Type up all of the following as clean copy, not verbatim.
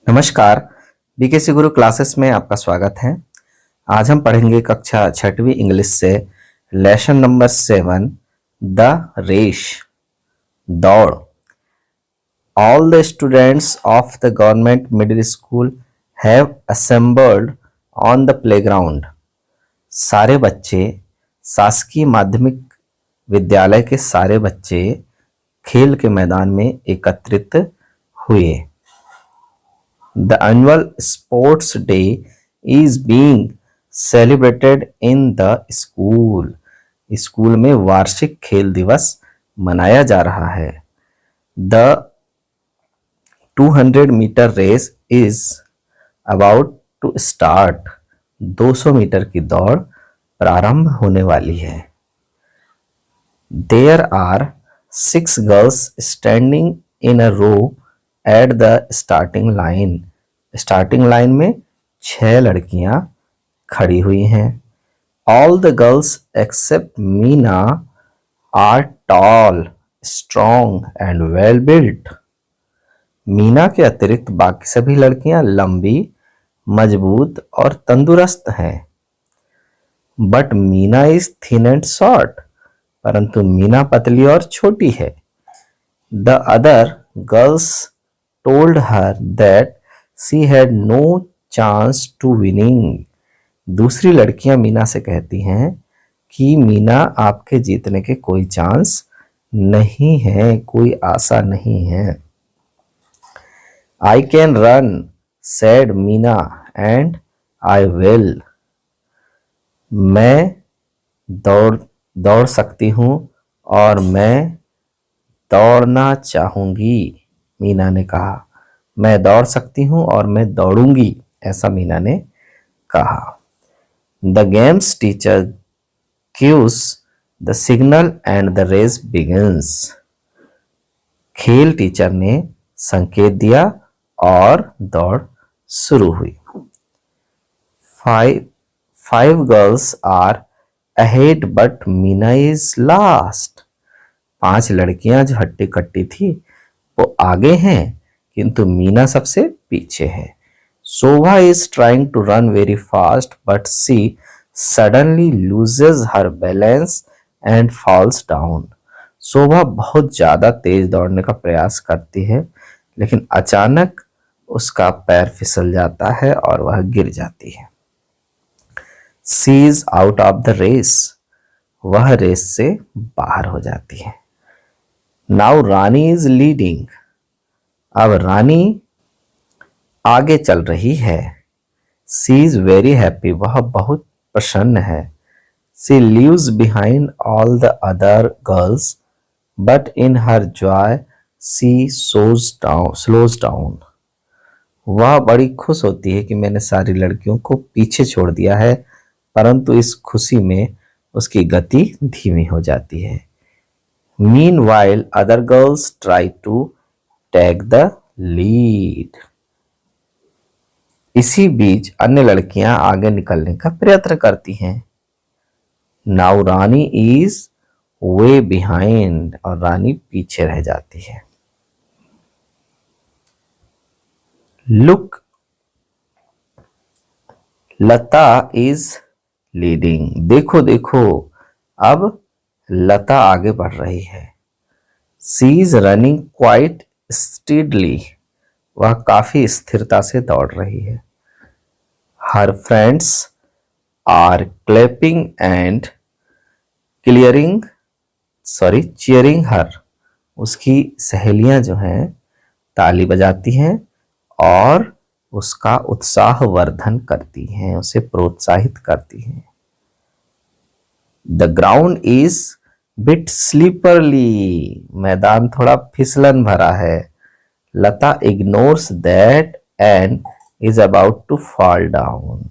नमस्कार। बीकेसी गुरु क्लासेस में आपका स्वागत है। आज हम पढ़ेंगे कक्षा छठवीं इंग्लिश से लेसन नंबर 7 द रेस, दौड़। All the students of the government middle school have assembled on the playground. सारे बच्चे, शासकीय माध्यमिक विद्यालय के सारे बच्चे खेल के मैदान में एकत्रित हुए। The annual sports day is being celebrated in the school. School में वार्षिक खेल दिवस मनाया जा रहा है। The 200 metre race is about to start. 200 metre की दौड़ प्रारंभ होने वाली है। There are 6 girls standing in a row at the starting line. Starting line में 6 लड़कियां खड़ी हुई हैं। All the girls except Meena are tall, strong and well built. Meena के अतिरिक्त बाकी सभी लड़कियां लंबी, मजबूत और तंदुरुस्त हैं। But Meena is thin and short. परंतु मीना पतली और छोटी है। The other girls told her that she had no chance to winning. दूसरी लड़कियां मीना से कहती हैं कि मीना आपके जीतने के कोई चांस नहीं है, कोई आशा नहीं है। I can run, said Meena, and I will. मैं दौड़ सकती हूँ और मैं दौड़ना चाहूंगी, मीना ने कहा। मैं दौड़ सकती हूँ और मैं दौड़ूंगी, ऐसा मीना ने कहा। The games teacher gives the signal and the race begins. खेल टीचर ने संकेत दिया और दौड़ शुरू हुई। Five girls are ahead but Meena is last. 5 लड़कियां जो हट्टी कट्टी थी वो आगे हैं, किंतु मीना सबसे पीछे है। शोभा is trying to run very fast but she suddenly loses her balance and falls down. शोभा बहुत ज्यादा तेज दौड़ने का प्रयास करती है, लेकिन अचानक उसका पैर फिसल जाता है और वह गिर जाती है। She is out of the race. वह रेस से बाहर हो जाती है। Now Rani is leading. अब रानी आगे चल रही है। She is very happy. वह बहुत प्रसन्न है। She leaves behind all the other girls, but in her joy she slows down. वह बड़ी खुश होती है कि मैंने सारी लड़कियों को पीछे छोड़ दिया है, परंतु इस खुशी में उसकी गति धीमी हो जाती है। Meanwhile, other girls try to take the lead. इसी बीच अन्य लड़कियां आगे निकलने का प्रयत्न करती हैं। Now Rani is way behind. और रानी पीछे रह जाती है। Look, Lata is leading. देखो देखो, अब लता आगे बढ़ रही है। She is running quite steadily. वह काफी स्थिरता से दौड़ रही है। Her friends are clapping and cheering her. उसकी सहेलियां जो हैं ताली बजाती हैं और उसका उत्साह वर्धन करती हैं, उसे प्रोत्साहित करती हैं। The ground is bit slippery. मैदान थोड़ा फिसलन भरा है। लता ignores that and is about to fall down.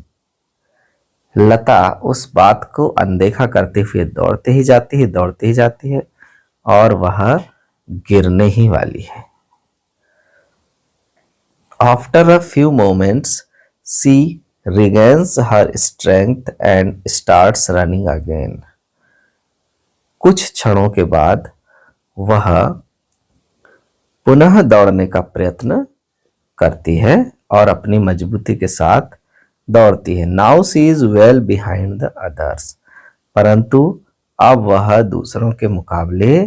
लता उस बात को अनदेखा करते हुए दौड़ते ही जाती है और वह गिरने ही वाली है। After a few moments, she regains her strength and starts running again. कुछ क्षणों के बाद वह पुनः दौड़ने का प्रयत्न करती है और अपनी मजबूती के साथ दौड़ती है। Now she is well behind the others, परंतु अब वह दूसरों के मुकाबले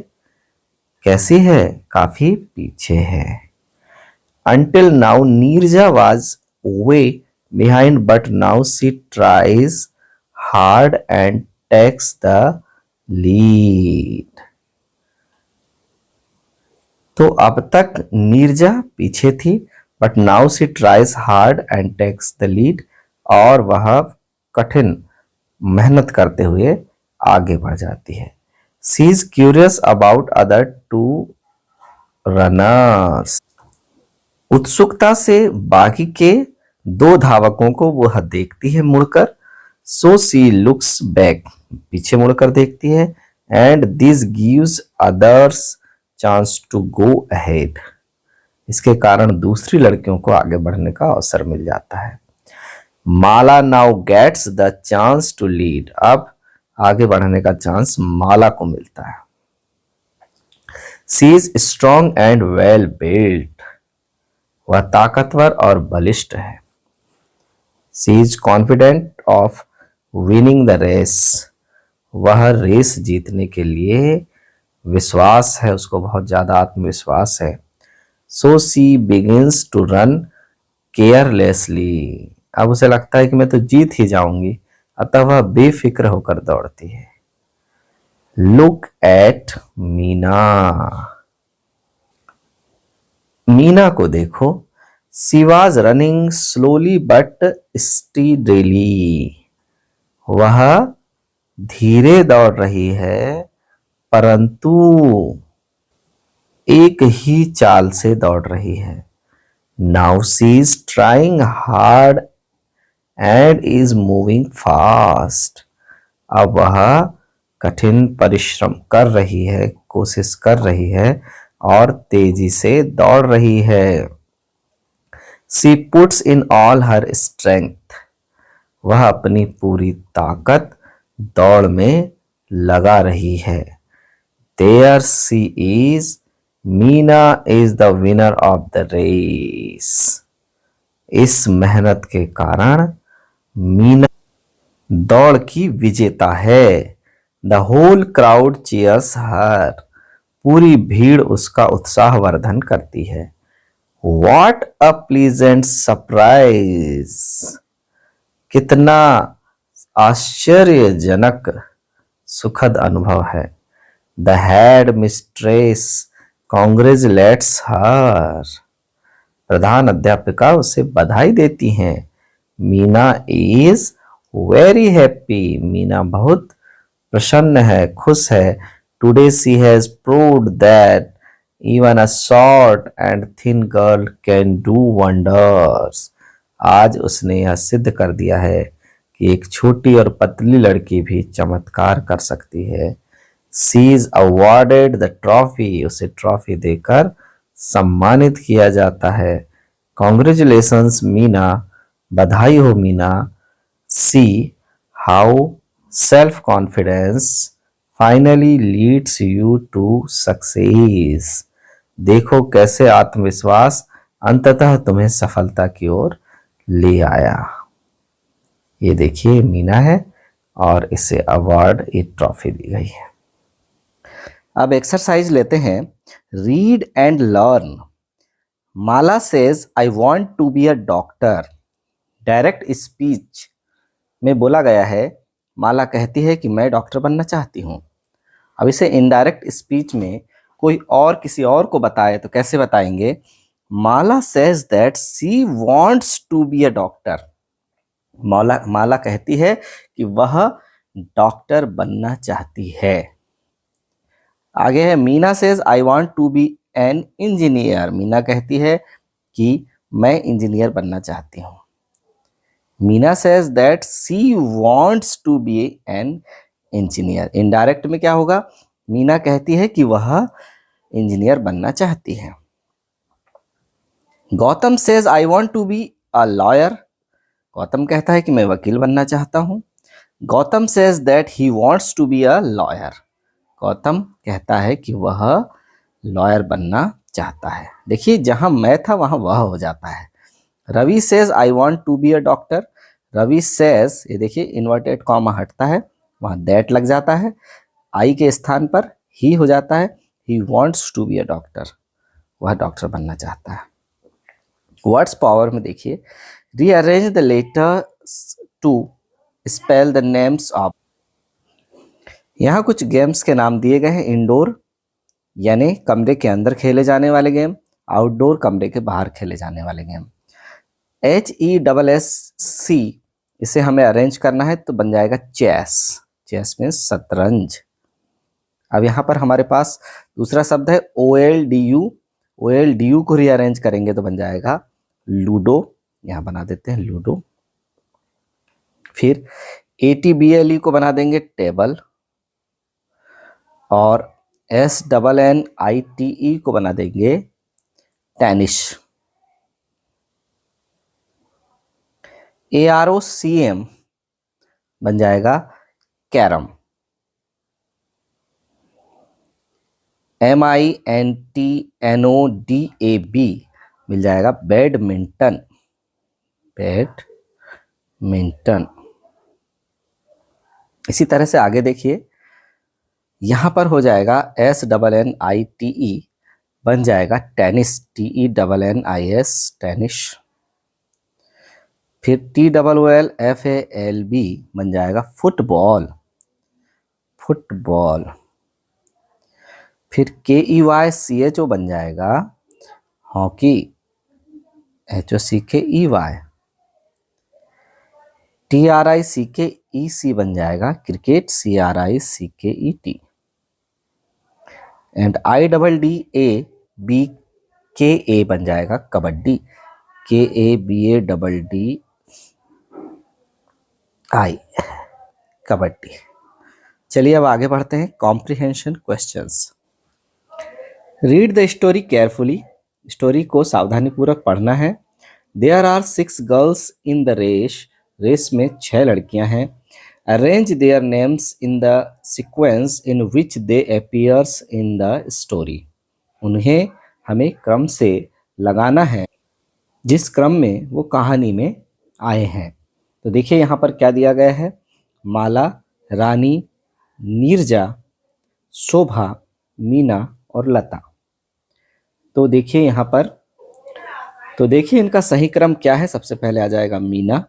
कैसी है, काफी पीछे है। Until now Neerja was way behind, but now she tries hard and takes the lead. तो अब तक नीरजा पीछे थी, but now she tries hard and takes the lead, और वह कठिन मेहनत करते हुए आगे बढ़ जाती है। She is curious about other two runners, उत्सुकता से बाकी के दो धावकों को वह देखती है मुड़कर। सो सी लुक्स बैक, पीछे मुड़कर देखती है। And this gives others chance to go ahead, इसके कारण दूसरी लड़कियों को आगे बढ़ने का अवसर मिल जाता है। Mala now gets the chance to lead, अब आगे बढ़ने का चांस माला को मिलता है। She is strong and well built, वह ताकतवर और बलिष्ठ है। She is confident of winning the race, वह रेस जीतने के लिए विश्वास है, उसको बहुत ज्यादा आत्मविश्वास है। सो सी बिगिंस टू रन केयरलेसली, अब उसे लगता है कि मैं तो जीत ही जाऊंगी, अतः वह बेफिक्र होकर दौड़ती है। लुक एट मीना, मीना को देखो। She was running slowly but steadily, वह धीरे दौड़ रही है परंतु एक ही चाल से दौड़ रही है। Now she is trying hard and is moving fast, अब वह कठिन परिश्रम कर रही है, कोशिश कर रही है और तेजी से दौड़ रही है। She puts in all her strength, वह अपनी पूरी ताकत दौड़ में लगा रही है। There she is, Meena is the winner of the race, इस मेहनत के कारण मीना दौड़ की विजेता है। The whole crowd cheers her, पूरी भीड़ उसका उत्साहवर्धन करती है। What a pleasant surprise, कितना आश्चर्यजनक सुखद अनुभव है। The head mistress congratulates her, प्रधान अध्यापिका उसे बधाई देती हैं। Meena is very happy, Meena बहुत प्रसन्न है, खुश है। Today she has proved that even a short and thin girl can do wonders, आज उसने यह सिद्ध कर दिया है कि एक छोटी और पतली लड़की भी चमत्कार कर सकती है। She is awarded the trophy, उसे ट्रॉफी देकर सम्मानित किया जाता है। Congratulations मीना, बधाई हो Meena. See how self confidence finally leads you to success, देखो कैसे आत्मविश्वास अंततः तुम्हें सफलता की ओर ले आया। ये देखिए मीना है और इसे अवार्ड, एक ट्रॉफी दी गई है। अब एक्सरसाइज लेते हैं। Read and learn. Mala says I want to be a doctor. Direct speech में बोला गया है, माला कहती है कि मैं डॉक्टर बनना चाहती हूँ। अब इसे इनडायरेक्ट स्पीच में कोई और किसी और को बताए तो कैसे बताएंगे? Mala says that she wants to be a doctor. Mala कहती है कि वह डॉक्टर बनना चाहती है। आगे है Meena says I want to be an engineer. Meena कहती है कि मैं इंजीनियर बनना चाहती हूँ। Meena says that she wants to be an engineer. Indirect में क्या होगा? मीना कहती है कि वह इंजीनियर बनना चाहती है। Gautam says I want to be a lawyer. Gautam कहता है कि मैं वकील बनना चाहता हूँ। Gautam says that he wants to be a lawyer. Gautam कहता है कि वह लॉयर बनना चाहता है। देखिए जहां मैं था वहां वह हो जाता है। Ravi says I want to be a doctor. Ravi says, ये देखिए इन्वर्टेड कॉमा हटता है, वहां दैट लग जाता है, आई के स्थान पर ही हो जाता है। He wants to be a doctor, वह डॉक्टर बनना चाहता है। वर्ड्स पावर में देखिए, rearrange the letter to spell the names of. यहाँ कुछ गेम्स के नाम दिए गए हैं। इंडोर यानी कमरे के अंदर खेले जाने वाले गेम, आउटडोर कमरे के बाहर खेले जाने वाले गेम। HESSC, इसे हमें अरेंज करना है तो बन जाएगा चेस। चेस में शतरंज। अब यहाँ पर हमारे पास दूसरा शब्द है OLDU। OLDU को रीअरेंज करेंगे तो बन जाएगा लूडो, यहाँ बना देते हैं लूडो। फिर ATBLE को बना देंगे टेबल, और SNNITE को बना देंगे टेनिस। AROCM बन जाएगा कैरम। MINTNODAB मिल जाएगा बैडमिंटन। बैडमिंटन। इसी तरह से आगे देखिए, यहां पर हो जाएगा SNNITE बन जाएगा टेनिस। TENNIS tennis. फिर TOOLFALB बन जाएगा फुटबॉल। फुटबॉल। फिर KEYCHO बन जाएगा हॉकी। HOCKEY। TRICKEC बन जाएगा क्रिकेट। CRICKET। एंड IDDABKA बन जाएगा कबड्डी। KABADDI कबड्डी। चलिए अब आगे बढ़ते हैं। Comprehension questions. Read the story carefully. Story को सावधानी पूर्वक पढ़ना है। There are 6 girls in the race. Race में 6 लड़कियां हैं। Arrange their names in the sequence in which they appears in the story. उन्हें हमें क्रम से लगाना है जिस क्रम में वो कहानी में आए हैं। तो देखिए यहाँ पर क्या दिया गया है। माला, रानी, नीरजा, शोभा, मीना और लता। तो देखिए यहाँ पर, तो देखिए इनका सही क्रम क्या है। सबसे पहले आ जाएगा मीना,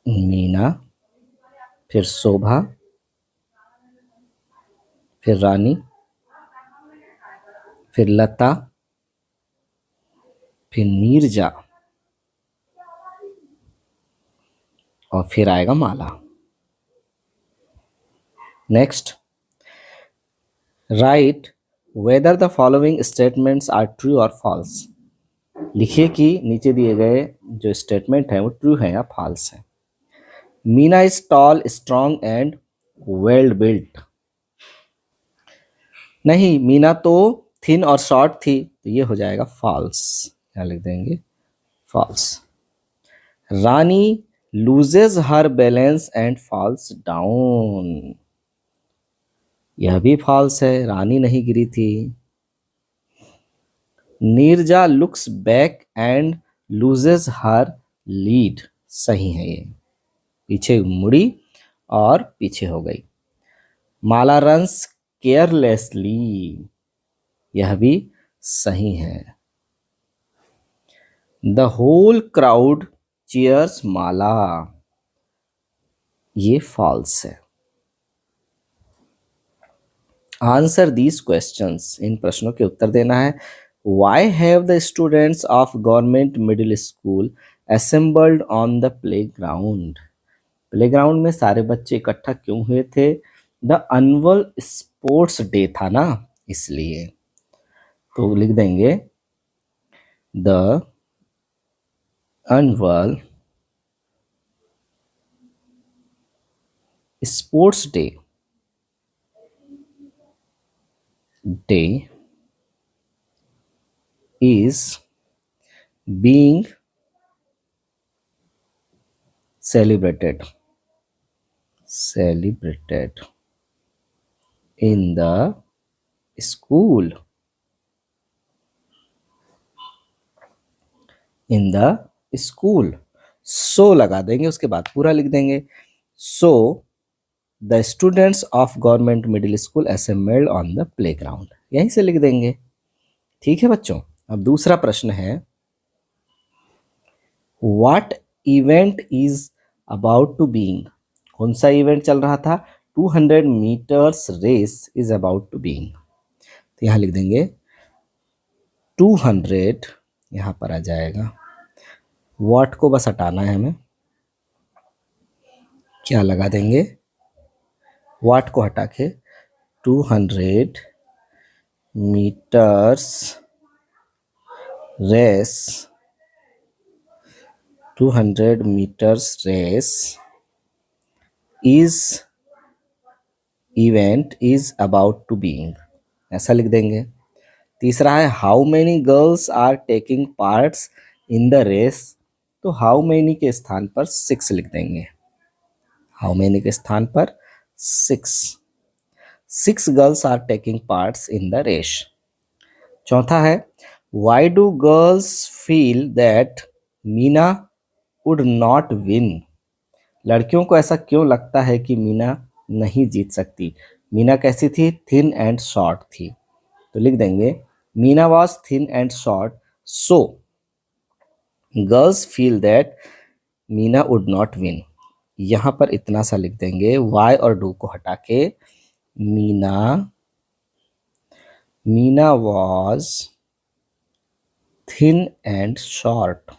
मीना, फिर शोभा, फिर रानी, फिर लता, फिर नीरजा और फिर आएगा Mala. Next, right whether the following statements are true और फॉल्स। लिखिए कि नीचे दिए गए जो स्टेटमेंट है वो ट्रू है या फॉल्स है। Meena is tall, strong and well built. नहीं, मीना तो थिन और शॉर्ट थी, तो ये हो जाएगा फॉल्स। क्या लिख देंगे, false. Rani loses her balance and falls down. यह भी फॉल्स है, रानी नहीं गिरी थी। Neerja looks back and loses her lead. सही है ये, पीछे मुड़ी और पीछे हो गई। Mala runs carelessly. यह भी सही है। The whole crowd cheers Mala. ये फॉल्स है। Answer these questions. इन प्रश्नों के उत्तर देना है। Why have the students of government middle school assembled on the play ground. Playground में सारे बच्चे इकट्ठा क्यों हुए थे। द एनुअल स्पोर्ट्स डे था ना, इसलिए। तो लिख देंगे the annual sports day is being celebrated in the school. In the school. So लगा देंगे, उसके बाद पूरा लिख देंगे। So the students of government middle school assembled on the playground, यहीं से लिख देंगे। ठीक है बच्चों। अब दूसरा प्रश्न है, what event is about to being. कौन सा इवेंट चल रहा था? 200 meters race is about to being. तो यहां लिख देंगे 200, यहां पर आ जाएगा। व्हाट को बस हटाना है हमें, क्या लगा देंगे? व्हाट को हटा के 200 meters race, 200 meters race is event is about to being, ऐसा लिख देंगे। तीसरा है, how many girls are taking parts in the race. तो हाउ मेनी के स्थान पर 6 लिख देंगे। हाउ मेनी के स्थान पर 6 girls are taking parts in the race. चौथा है, why do girls feel that Meena would not win. लड़कियों को ऐसा क्यों लगता है कि मीना नहीं जीत सकती? मीना कैसी थी? थिन एंड शॉर्ट थी। तो लिख देंगे Meena was thin and short, so girls feel that Meena would not win. यहां पर इतना सा लिख देंगे, वाई और डू को हटा के Meena was thin and short,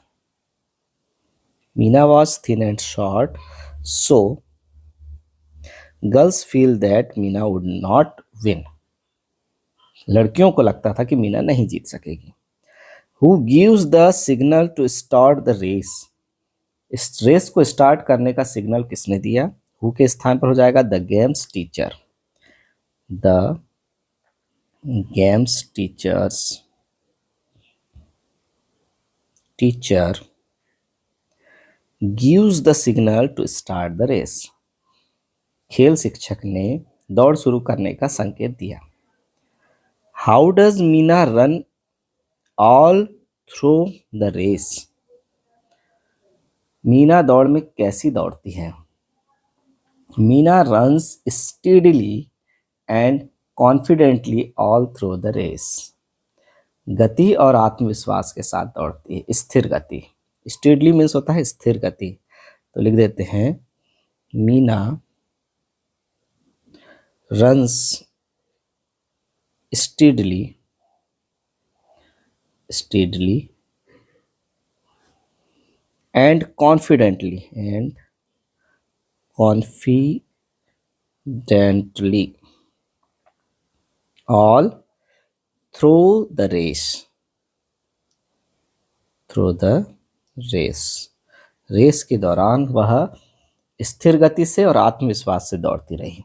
Meena was thin and short, so girls feel that Meena would not win. लड़कियों को लगता था कि मीना नहीं जीत सकेगी। Who gives the signal to start the race. इस रेस को स्टार्ट करने का सिग्नल किसने दिया? हु के स्थान पर हो जाएगा the games teacher. The games teacher gives the signal to start the race. खेल शिक्षक ने दौड़ शुरू करने का संकेत दिया। How does Meena run all through the race. Meena दौड़ में कैसी दौड़ती है? Meena runs steadily and confidently all through the race. गति और आत्मविश्वास के साथ दौड़ती है, स्थिर गति। स्टीडली मीन्स होता है स्थिर गति। तो लिख देते हैं Meena runs steadily and confidently all through the race। Race के दौरान वह स्थिर गति से और आत्मविश्वास से दौड़ती रही।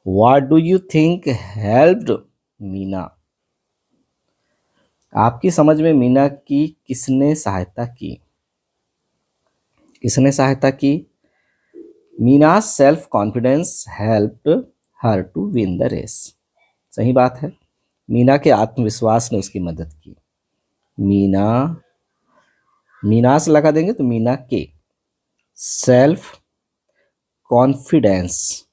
What do you think helped Meena. आपकी समझ में मीना की किसने सहायता की? किसने सहायता की? Meena self confidence helped her to win the race. सही बात है, मीना के आत्मविश्वास ने उसकी मदद की। मीना से लगा देंगे तो मीना के self confidence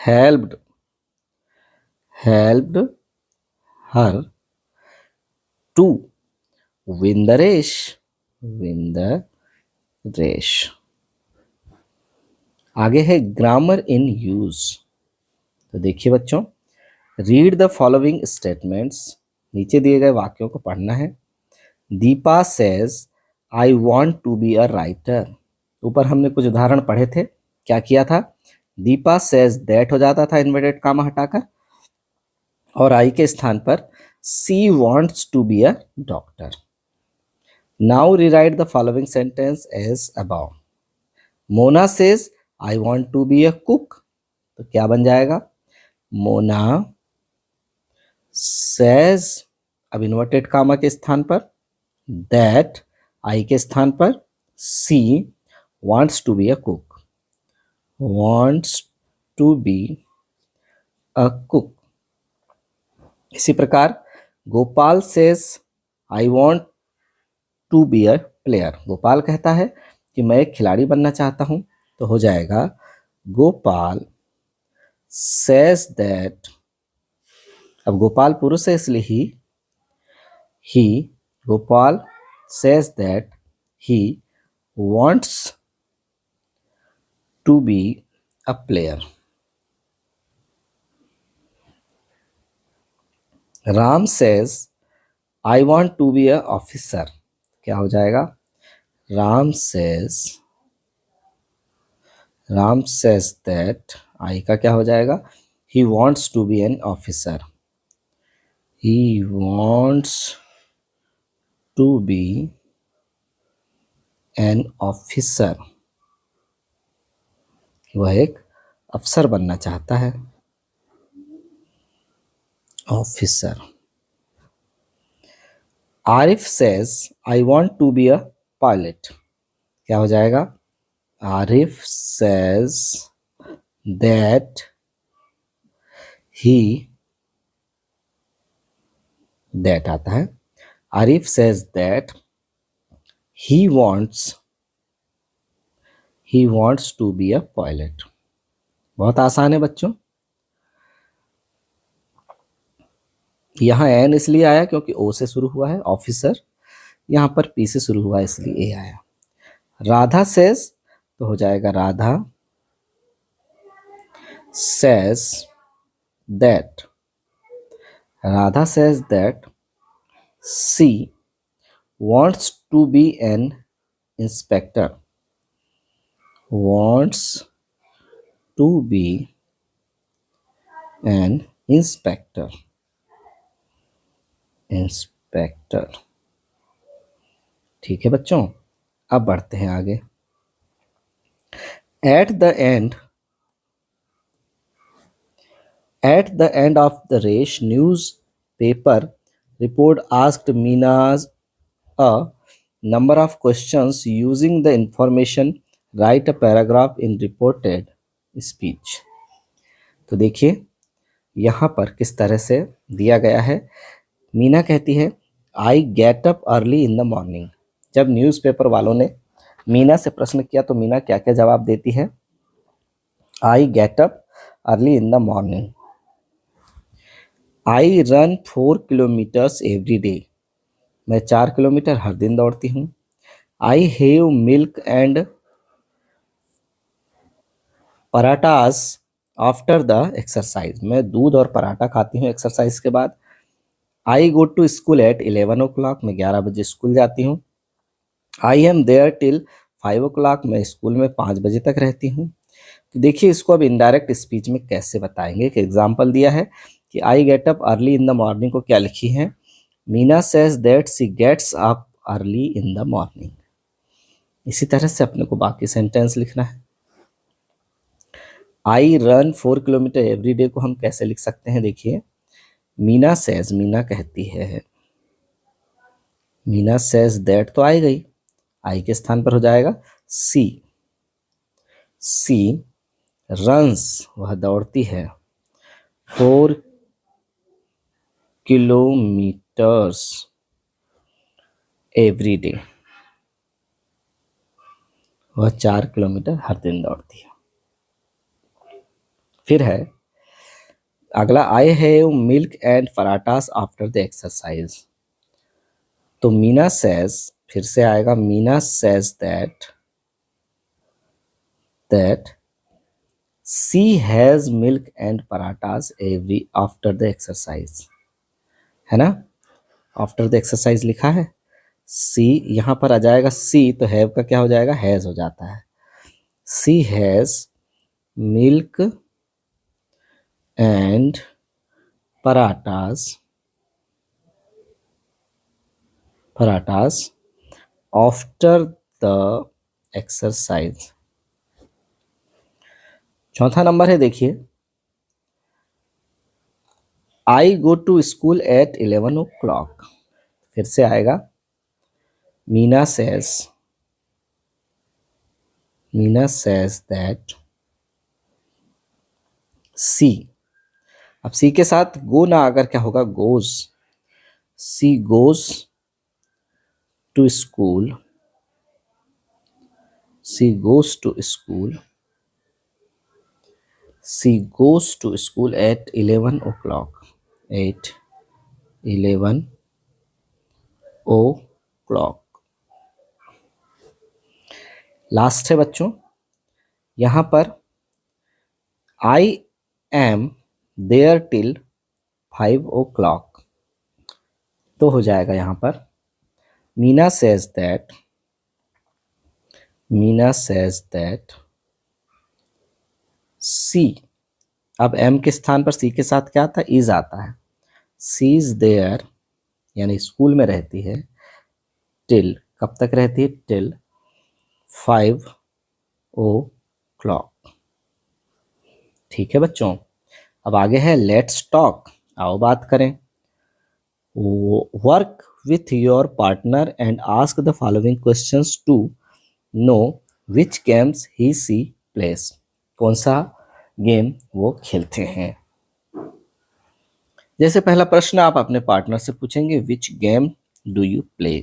helped her to win the race. आगे है ग्रामर इन यूज। तो देखिए बच्चों, रीड द फॉलोइंग स्टेटमेंट्स। नीचे दिए गए वाक्यों को पढ़ना है। Deepa says I want to be a writer. ऊपर हमने कुछ उदाहरण पढ़े थे, क्या किया था? दीपा सेज दैट हो जाता था इन्वर्टेड कामा हटाकर, और आई के स्थान पर she wants to be a doctor. Now rewrite the following sentence as above. Mona says I want to be a cook. तो क्या बन जाएगा? मोना सेज, अब इन्वर्टेड कामा के स्थान पर दैट, आई के स्थान पर सी wants to be a cook, इसी प्रकार Gopal says I want to be a player. Gopal कहता है कि मैं एक खिलाड़ी बनना चाहता हूं। तो हो जाएगा गोपाल सेज दैट। अब गोपाल पुरुष है इसलिए ही Gopal says that he wants to be a player। Ram says I want to be a officer। क्या हो जाएगा? राम says that I का क्या हो जाएगा? He wants to be an officer। He wants to be an officer। वह एक अफसर बनना चाहता है। Officer. Arif says I want to be a pilot। क्या हो जाएगा? Arif says that he that आता है। Arif says that he wants to be a pilot। बहुत आसान है बच्चों। यहाँ एन इसलिए आया क्योंकि ओ से शुरू हुआ है ऑफिसर, यहाँ पर पी से शुरू हुआ है इसलिए ए आया। राधा सेज तो हो जाएगा Radha says that. Radha says that she wants to be an inspector। wants to be an inspector। Inspector. ठीक है बच्चों, अब बढ़ते हैं आगे। At the end of the race newspaper report asked Meena's a number of questions using the information write a paragraph in reported speech. तो देखिए यहाँ पर किस तरह से दिया गया है। मीना कहती है I get up early in the morning. जब न्यूज़पेपर वालों ने मीना से प्रश्न किया तो मीना क्या क्या जवाब देती है? I get up early in the morning. I run 4 kilometres every day. मैं 4 किलोमीटर हर दिन दौड़ती हूँ। I have milk and parathas after the exercise. मैं दूध और पराठा खाती हूँ एक्सरसाइज के बाद। I go to school at 11 o'clock। मैं 11 बजे स्कूल जाती हूँ। I am there till 5 o'clock। मैं स्कूल में 5 बजे तक रहती हूँ। तो देखिए इसको अब इनडायरेक्ट स्पीच में कैसे बताएंगे। एक एग्जाम्पल दिया है कि I get up early in the morning को क्या लिखी है? Meena says that she gets up early in the morning. इसी तरह से अपने को बाकी सेंटेंस लिखना है। I run 4 kilometer every day को हम कैसे लिख सकते हैं? देखिए मीना सेज, मीना कहती है, मीना सेज दैट तो आई गई, आई के स्थान पर हो जाएगा सी। सी रन्स वह दौड़ती है 4 किलोमीटर्स एवरी डे। वह 4 किलोमीटर हर दिन दौड़ती है। फिर है अगला I have milk and parathas after the exercise. तो मीना सेज, फिर से आएगा Meena says that she has milk and parathas every after the exercise, है ना? आफ्टर द एक्सरसाइज लिखा है। सी यहाँ पर आ जाएगा सी, तो हैव का क्या हो जाएगा? हैज हो जाता है। She has milk and parathas after the exercise. चौथा नंबर है, देखिए I go to school at 11 o'clock। फिर से आएगा मीना सेज दैट सी। अब सी के साथ गो ना अगर क्या होगा? Goes. She goes to school, she goes to school, she goes to school at 11 o'clock, at 11 o'clock। Last है बच्चों, यहां पर आई एम देयर टिल 5 o'clock, तो हो जाएगा यहां पर Meena says that, Meena says that she, अब एम के स्थान पर सी के साथ क्या आता है, इज आता है। सी इज देयर यानी स्कूल में रहती है, टिल कब तक रहती है, टिल 5 o'clock। ठीक है बच्चों, अब आगे है लेट्स टॉक, आओ बात करें। Work with your partner and ask the following questions to know which games he she plays, कौन सा गेम वो खेलते हैं। जैसे पहला प्रश्न आप अपने पार्टनर से पूछेंगे which game do you play,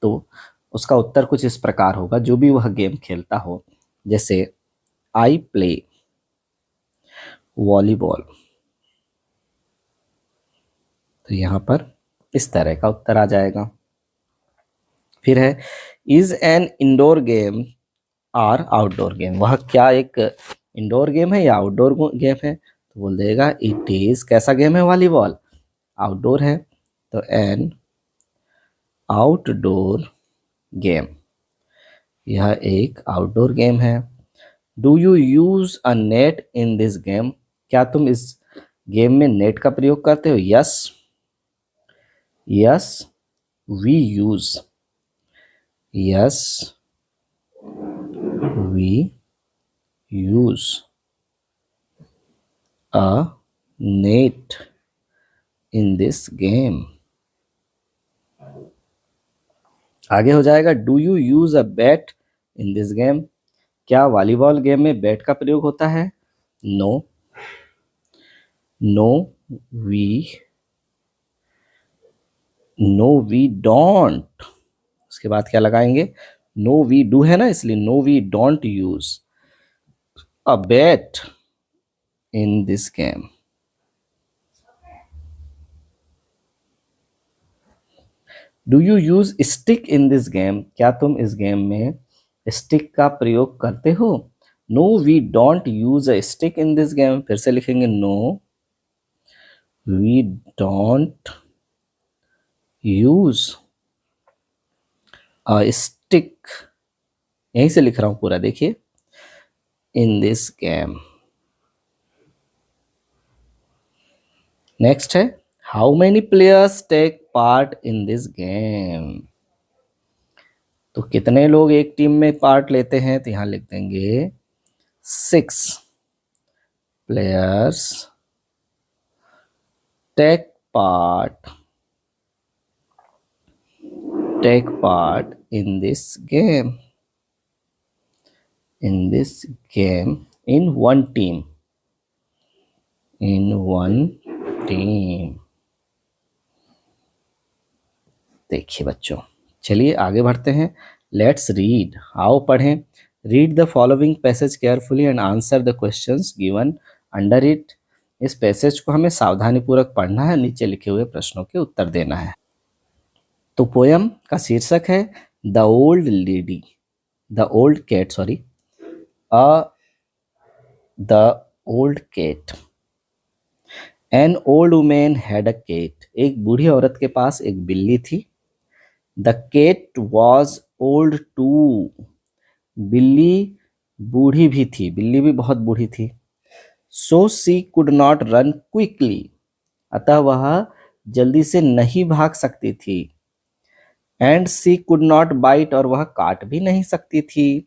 तो उसका उत्तर कुछ इस प्रकार होगा, जो भी वह गेम खेलता हो। जैसे आई प्ले वॉलीबॉल, तो यहां पर इस तरह का उत्तर आ जाएगा। फिर है is an indoor game or outdoor game, वह क्या एक इंडोर गेम है या आउटडोर गेम है, तो बोल देगा इट इज, कैसा गेम है वॉलीबॉल, आउटडोर है, तो एन आउटडोर गेम, यह एक आउटडोर गेम है। Do you use a net in this game, क्या तुम इस गेम में नेट का प्रयोग करते हो, yes, yes we use, yes we use a net in this game. आगे हो जाएगा do you use a bat in this game, क्या वॉलीबॉल गेम में बैट का प्रयोग होता है, no, no we, no we don't, उसके बाद क्या लगाएंगे, नो वी डू है ना, इसलिए no we don't use a bat in this game. Do you use stick in this game, क्या तुम इस गेम में स्टिक का प्रयोग करते हो, no we don't use a stick in this game, फिर से लिखेंगे no we don't use a stick, यहीं से लिख रहा हूं पूरा, देखिए, इन दिस गेम। नेक्स्ट है how many players take part in this game, तो कितने लोग एक टीम में पार्ट लेते हैं, तो यहां लिख देंगे 6 players take part in this game, in this game in one team, in one team। देखिए बच्चों, चलिए आगे बढ़ते हैं। लेट्स रीड, आओ पढ़ें। Read the following passage carefully and answer the questions given under it, इस पैसेज को हमें सावधानी पूर्वक पढ़ना है, नीचे लिखे हुए प्रश्नों के उत्तर देना है। तो पोयम का शीर्षक है the old lady, the old cat, sorry, the old cat. An old women had a cat, एक बूढ़ी औरत के पास एक बिल्ली थी। The cat was old too, बिल्ली बूढ़ी भी थी, बिल्ली भी बहुत बूढ़ी थी। So she could not run quickly, अतः वह जल्दी से नहीं भाग सकती थी। And she could not bite, और वह काट भी नहीं सकती थी।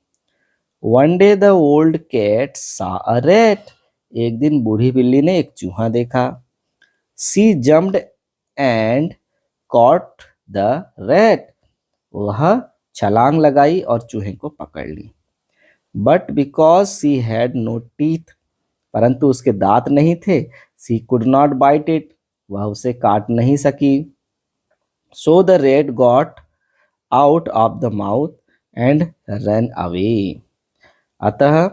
One day the old cat सा अ रैट, एक दिन बूढ़ी बिल्ली ने एक चूहा देखा। She jumped and caught the rat, वह छलांग लगाई और चूहे को पकड़ ली। But because she had no teeth, परंतु उसके दांत नहीं थे, she could not bite it, वह उसे काट नहीं सकी। So the rat got out of the mouth and run away. अतः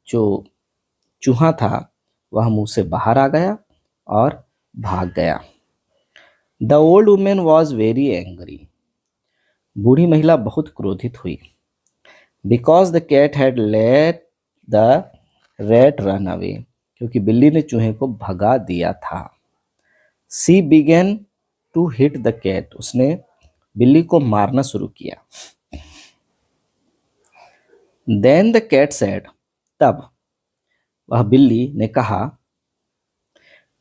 जो चूहा था वह मुंह से बाहर आ गया और भाग गया। The old women was very angry. बूढ़ी महिला बहुत क्रोधित हुई। Because the cat had let the rat run away, क्योंकि बिल्ली ने चूहे को भगा दिया था। She began to hit the cat. उसने बिल्ली को मारना शुरू किया। Then the cat said. तब वह बिल्ली ने कहा,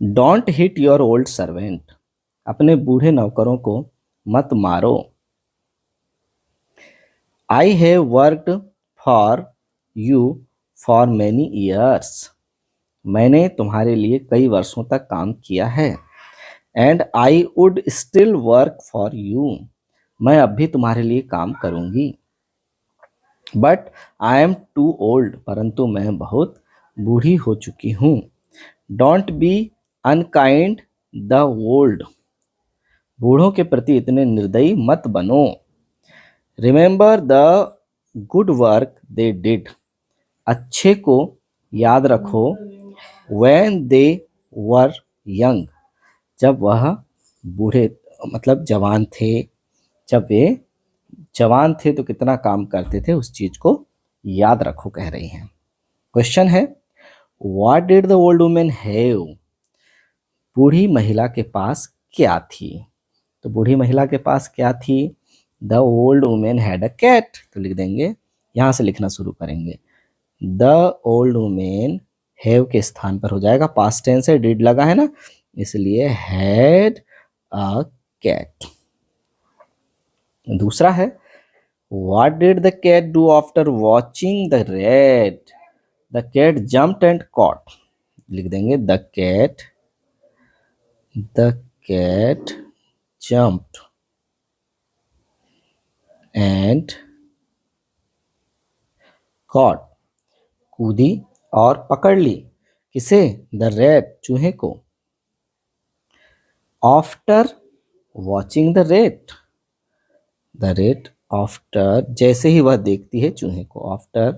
don't hit your old servant. अपने बूढ़े नौकरों को मत मारो। I have worked for you for many years. मैंने तुम्हारे लिए कई वर्षों तक काम किया है। And I would still work for you. मैं अब भी तुम्हारे लिए काम करूंगी। But I am too old. परंतु मैं बहुत बूढ़ी हो चुकी हूँ। Don't be unkind the old. बूढ़ों के प्रति इतने निर्दयी मत बनो। Remember the good work they did. अच्छे को याद रखो। When they were young. जब वह बूढ़े मतलब जवान थे। जब वे जवान थे तो कितना काम करते थे, उस चीज को याद रखो कह रही हैं। क्वेश्चन है, what did the old women have. बूढ़ी महिला के पास क्या थी। तो बूढ़ी महिला के पास क्या थी। The old women had a cat. तो लिख देंगे, यहां से लिखना शुरू करेंगे। द ओल्ड वुमेन हैव के स्थान पर हो जाएगा, पास्ट टेंस है, डिड लगा है ना, इसलिए हैड अ कैट। दूसरा है, what did the cat do after watching the rat. The cat jumped and caught. लिख देंगे, the cat jumped and caught। कूदी और पकड़ ली। किसे। द रैट, चूहे को। After watching the rate. The rate after, जैसे ही वह देखती है चूहे को। After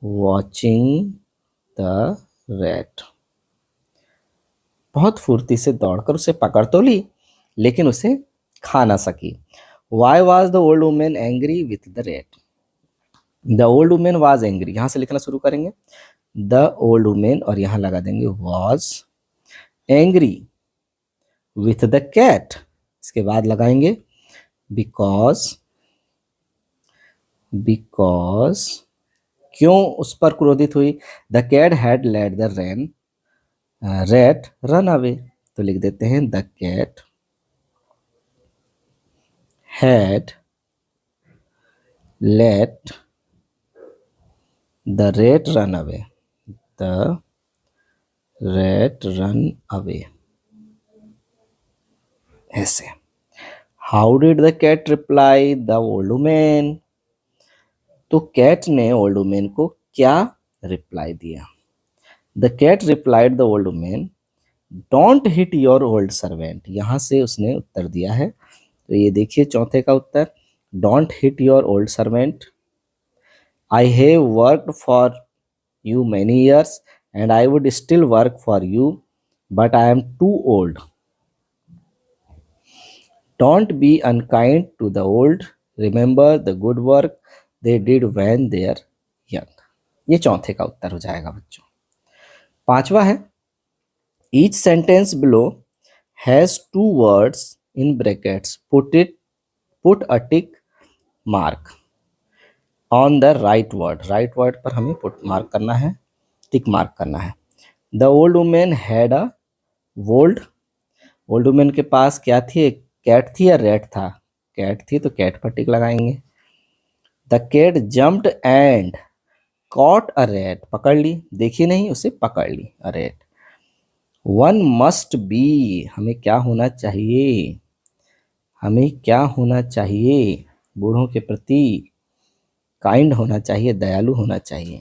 watching the rat. बहुत फुर्ती से दौड़कर उसे पकड़ तो ली, लेकिन उसे खा ना सकी। Why was the old women angry with the rate. The old women was angry, यहां से लिखना शुरू करेंगे। द ओल्ड वुमेन और यहां लगा देंगे was angry with the cat. इसके बाद लगाएंगे बिकॉज। क्यों उस पर क्रोधित हुई। The cat had let the rat run away. तो लिख देते हैं, the cat had let the rat run away. The rat run away. ऐसे। How did the cat reply the old women. तो कैट ने ओल्ड वुमेन को क्या reply दिया। The cat replied the old women, don't hit your old servant. यहां से उसने उत्तर दिया है, तो ये देखिए चौथे का उत्तर, don't hit your old servant. I have worked for you many years and I would still work for you, but I am too old. Don't be unkind to the old. Remember the good work they did when they are young. ये चौथे का उत्तर हो जाएगा बच्चों। पांचवा है, each sentence below has two words in brackets. Put a tick mark on the right word. Right word पर हमें put mark करना है, टिक मार्क करना है। The old women had a wold. Old women के पास क्या थी, एक कैट थी या रैट था। कैट थी तो कैट पर टिक लगाएंगे। The cat jumped and caught a rat. पकड़ ली, देखी नहीं, उसे पकड़ ली, a rat. One must be, हमें क्या होना चाहिए। हमें क्या होना चाहिए, बूढ़ों के प्रति काइंड होना चाहिए, दयालु होना चाहिए।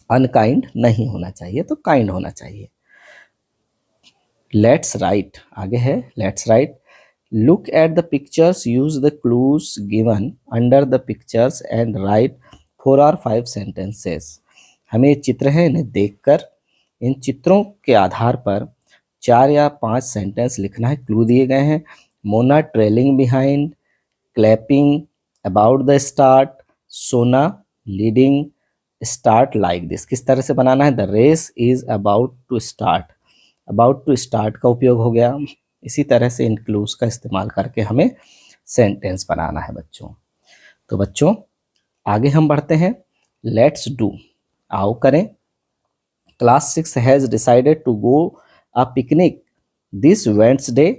अनकाइंड नहीं होना चाहिए, तो काइंड होना चाहिए। लेट्स राइट, आगे है let's write, look at the pictures, use the clues given under the pictures and right 4 और 5 सेंटेंसेस। हमें ये चित्र हैं, इन्हें देखकर इन चित्रों के आधार पर 4 या 5 सेंटेंस लिखना है। क्लू दिए गए हैं, Mona trailing behind, clapping, about the start, Sona leading, start like this. किस तरह से बनाना है, the race is about to start, about to start का उपयोग हो गया। इसी तरह से इन क्लूज का इस्तेमाल करके हमें सेंटेंस बनाना है बच्चों। तो बच्चों आगे हम बढ़ते हैं, लेट्स डू, आओ करें। Class 6 has decided to go a picnic this Wednesday,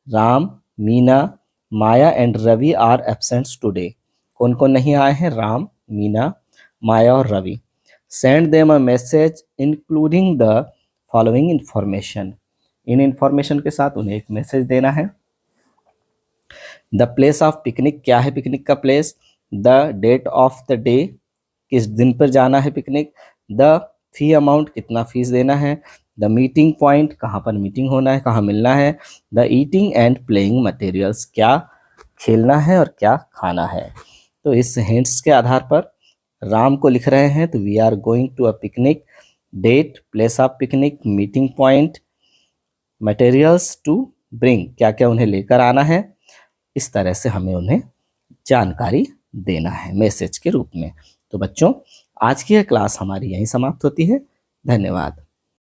Ram, Meena, Maya and Ravi are absent today. कौन कौन नहीं आए हैं, राम, मीना, माया और Ravi. Send them a message including the following information, इन इंफॉर्मेशन के साथ उन्हें एक मैसेज देना है। द प्लेस ऑफ पिकनिक, क्या है पिकनिक का place, the date of the day, किस दिन पर जाना है पिकनिक, द फी अमाउंट, कितना फीस देना है, द मीटिंग पॉइंट, कहाँ पर मीटिंग होना है, कहाँ मिलना है, the eating and playing materials, क्या खेलना है और क्या खाना है। तो इस हिंट्स के आधार पर राम को लिख रहे हैं, तो we are going to a picnic, date, place of picnic, meeting point, materials to bring, क्या क्या उन्हें लेकर आना है। इस तरह से हमें उन्हें जानकारी देना है मैसेज के रूप में। तो बच्चों आज की यह क्लास हमारी यहीं समाप्त होती है। धन्यवाद।